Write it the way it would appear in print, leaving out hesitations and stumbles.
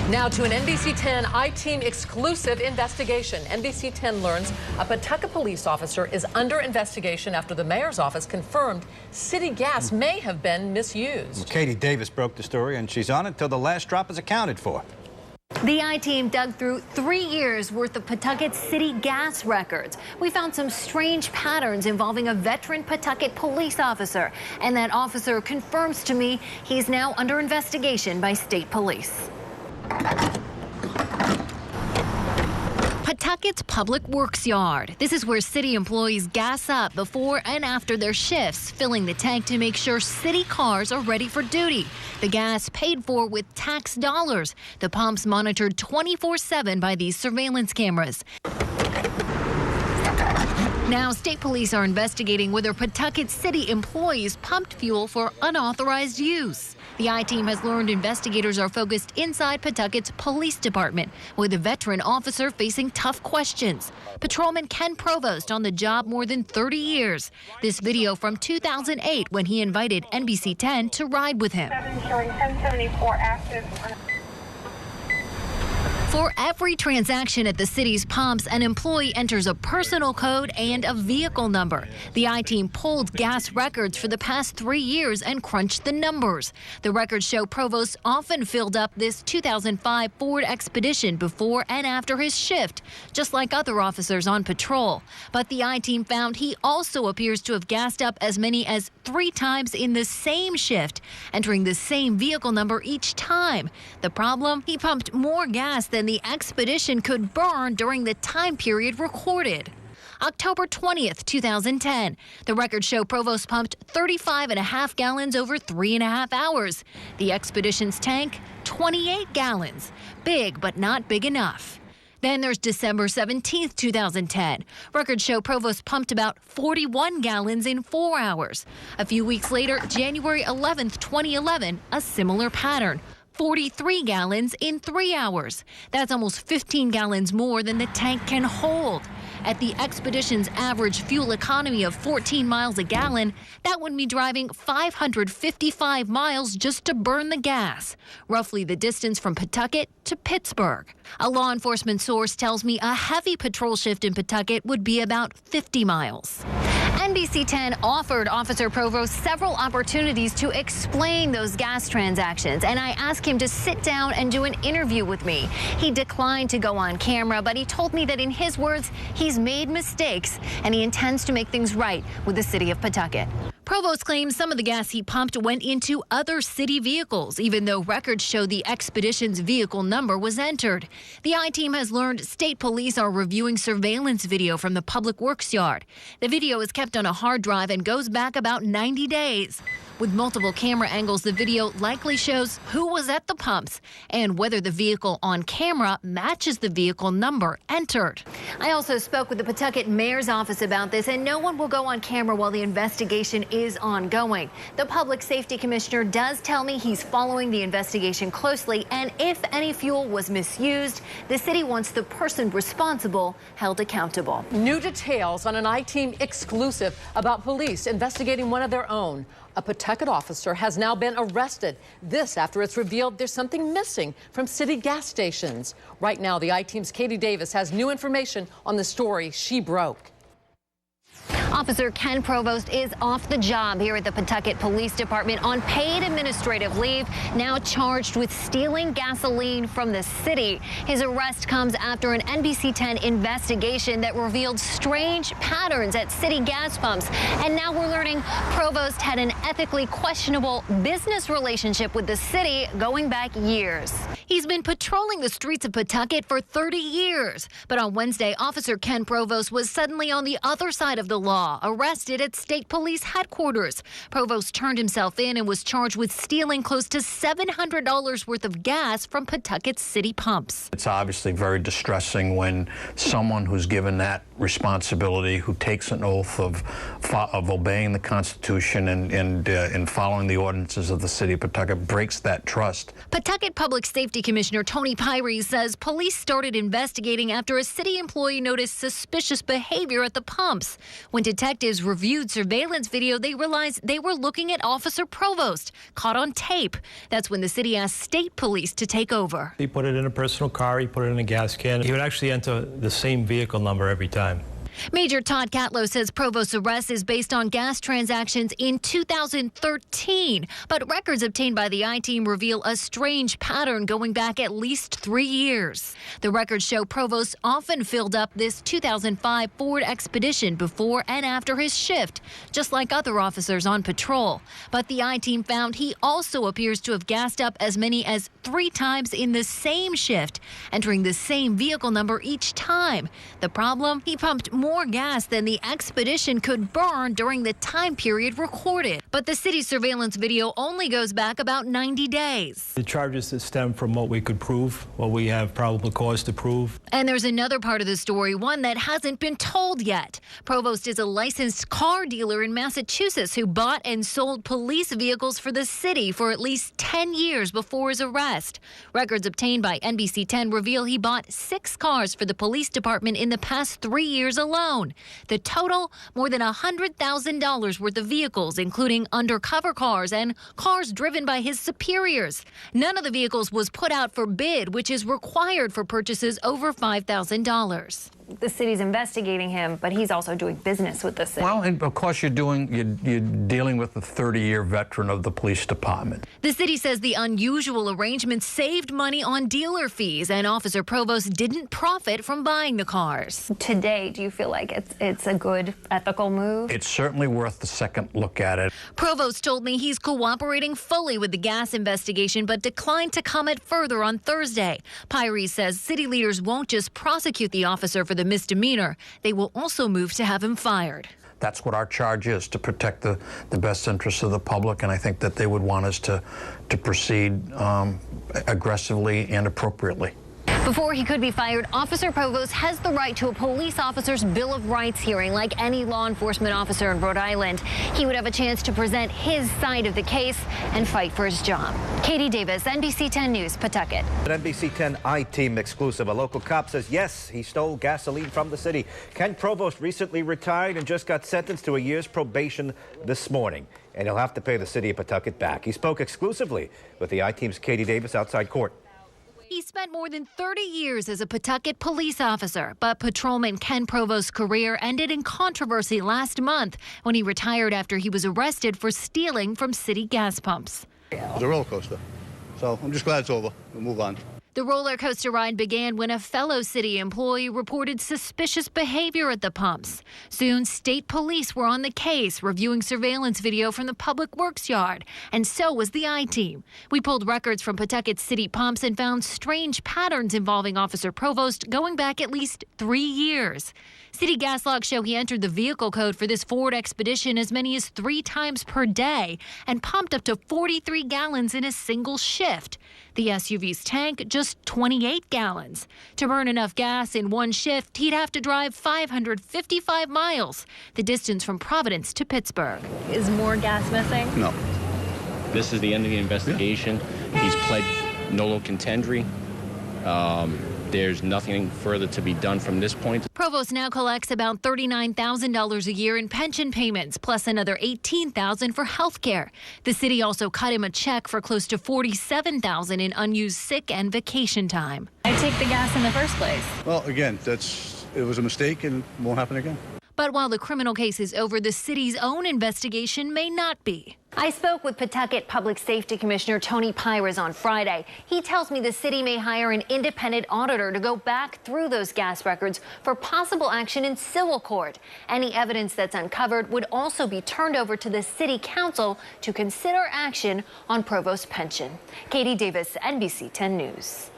Now to an NBC 10 I-Team exclusive investigation. NBC 10 learns a Pawtucket police officer is under investigation after the mayor's office confirmed city gas may have been misused. Well, Katie Davis broke the story, and she's on it till the last drop is accounted for. The I-Team dug through 3 years worth of Pawtucket city gas records. We found some strange patterns involving a veteran Pawtucket police officer, and that officer confirms to me he's now under investigation by state police. Pawtucket's Public Works Yard. This is where city employees gas up before and after their shifts, filling the tank to make sure city cars are ready for duty. The gas paid for with tax dollars. The pumps monitored 24/7 by these surveillance cameras. Now, state police are investigating whether Pawtucket city employees pumped fuel for unauthorized use. The I-Team has learned investigators are focused inside Pawtucket's police department, with a veteran officer facing tough questions. Patrolman Ken Provost on the job more than 30 years. This video from 2008 when he invited NBC 10 to ride with him. Showing 1074 active. For every transaction at the city's pumps, an employee enters a personal code and a vehicle number. The I-Team pulled gas records for the past 3 years and crunched the numbers. The records show Provost often filled up this 2005 Ford Expedition before and after his shift, just like other officers on patrol. But the I-Team found he also appears to have gassed up as many as 3 times in the same shift, entering the same vehicle number each time. The problem? He pumped more gas than the Expedition could burn during the time period recorded. October 20th, 2010. The records show Provost pumped 35.5 gallons over 3.5 hours. The Expedition's tank, 28 gallons. Big, but not big enough. Then there's December 17th, 2010. Records show Provost pumped about 41 gallons in 4 hours. A few weeks later, January 11th, 2011, a similar pattern. 43 gallons in 3 hours. That's almost 15 gallons more than the tank can hold. At the Expedition's average fuel economy of 14 miles a gallon, that would be driving 555 miles just to burn the gas, roughly the distance from Pawtucket to Pittsburgh. A law enforcement source tells me a heavy patrol shift in Pawtucket would be about 50 miles. NBC 10 offered Officer Provost several opportunities to explain those gas transactions, and I asked him to sit down and do an interview with me. He declined to go on camera, but he told me that in his words, he's made mistakes and he intends to make things right with the city of Pawtucket. Provost claims some of the gas he pumped went into other city vehicles, even though records show the Expedition's vehicle number was entered. The I-Team has learned state police are reviewing surveillance video from the Public Works Yard. The video is kept on a hard drive and goes back about 90 days. With multiple camera angles, the video likely shows who was at the pumps and whether the vehicle on camera matches the vehicle number entered. I also spoke with the Pawtucket Mayor's office about this, and no one will go on camera while the investigation is ongoing. The Public Safety Commissioner does tell me he's following the investigation closely, and if any fuel was misused, the city wants the person responsible held accountable. New details on an I-Team exclusive about police investigating one of their own. A Pawtucket officer has now been arrested. This after it's revealed there's something missing from city gas stations. Right now, the I-Team's Katie Davis has new information on the story she broke. Officer Ken Provost is off the job here at the Pawtucket Police Department on paid administrative leave, now charged with stealing gasoline from the city. His arrest comes after an NBC 10 investigation that revealed strange patterns at city gas pumps. And now we're learning Provost had an ethically questionable business relationship with the city going back years. He's been patrolling the streets of Pawtucket for 30 years. But on Wednesday, Officer Ken Provost was suddenly on the other side of the law, arrested at state police headquarters. Provost turned himself in and was charged with stealing close to $700 worth of gas from Pawtucket city pumps. It's obviously very distressing when someone who's given that responsibility, who takes an oath of obeying the Constitution and following the ordinances of the city of Pawtucket, breaks that trust. Pawtucket Public Safety Commissioner Tony Pyre says police started investigating after a city employee noticed suspicious behavior at the pumps. When When detectives reviewed surveillance video, they realized they were looking at Officer Provost, caught on tape. That's when the city asked state police to take over. He put it in a personal car, he put it in a gas can. He would actually enter the same vehicle number every time. Major Todd Catlow says Provost's arrest is based on gas transactions in 2013, but records obtained by the I-Team reveal a strange pattern going back at least 3 years. The records show Provost often filled up this 2005 Ford Expedition before and after his shift, just like other officers on patrol. But the I-Team found he also appears to have gassed up as many as 3 times in the same shift, entering the same vehicle number each time. The problem? He pumped more gas than the Expedition could burn during the time period recorded. But the city's surveillance video only goes back about 90 days. The charges that stem from what we could prove, what we have probable cause to prove. And there's another part of the story, one that hasn't been told yet. Provost is a licensed car dealer in Massachusetts who bought and sold police vehicles for the city for at least 10 years before his arrest. Records obtained by NBC 10 reveal he bought 6 cars for the police department in the past 3 years alone. The total, more than $100,000 worth of vehicles, including undercover cars and cars driven by his superiors. None of the vehicles was put out for bid, which is required for purchases over $5,000. The city's investigating him, but he's also doing business with the city. Well, and of course you're dealing with a 30-year veteran of the police department. The city says the unusual arrangement saved money on dealer fees, and Officer Provost didn't profit from buying the cars. Today, do you feel like it's a good ethical move? It's certainly worth the second look at it. Provost told me he's cooperating fully with the gas investigation, but declined to comment further on Thursday. Pyrie says city leaders won't just prosecute the officer for the misdemeanor. They will also move to have him fired. That's what our charge is, to protect the best interests of the public, and I think that they would want us to proceed aggressively and appropriately. Before he could be fired, Officer Provost has the right to a police officer's Bill of Rights hearing, like any law enforcement officer in Rhode Island. He would have a chance to present his side of the case and fight for his job. Katie Davis, NBC 10 News, Pawtucket. An NBC 10 I-Team exclusive. A local cop says, yes, he stole gasoline from the city. Ken Provost recently retired and just got sentenced to a year's probation this morning. And he'll have to pay the city of Pawtucket back. He spoke exclusively with the I-Team's Katie Davis outside court. He spent more than 30 years as a Pawtucket police officer, but patrolman Ken Provost's career ended in controversy last month when he retired after he was arrested for stealing from city gas pumps. It was a roller coaster, so I'm just glad it's over. We'll move on. The roller coaster ride began when a fellow city employee reported suspicious behavior at the pumps. Soon, state police were on the case, reviewing surveillance video from the Public Works yard, and so was the I-Team. We pulled records from Pawtucket city pumps and found strange patterns involving Officer Provost going back at least 3 years. City gas logs show he entered the vehicle code for this Ford Expedition as many as 3 times per day and pumped up to 43 gallons in a single shift. The SUV's tank just 28 gallons. To burn enough gas in one shift, he'd have to drive 555 miles, the distance from Providence to Pittsburgh. Is more gas missing? No. This is the end of the investigation. He's pled nolo contendere. There's nothing further to be done from this point. Provost now collects about $39,000 a year in pension payments, plus another $18,000 for health care. The city also cut him a check for close to $47,000 in unused sick and vacation time. I take the gas in the first place. Well, again, it was a mistake and it won't happen again. But while the criminal case is over, the city's own investigation may not be. I spoke with Pawtucket Public Safety Commissioner Tony Pyres on Friday. He tells me the city may hire an independent auditor to go back through those gas records for possible action in civil court. Any evidence that's uncovered would also be turned over to the city council to consider action on Provost's pension. Katie Davis, NBC 10 News.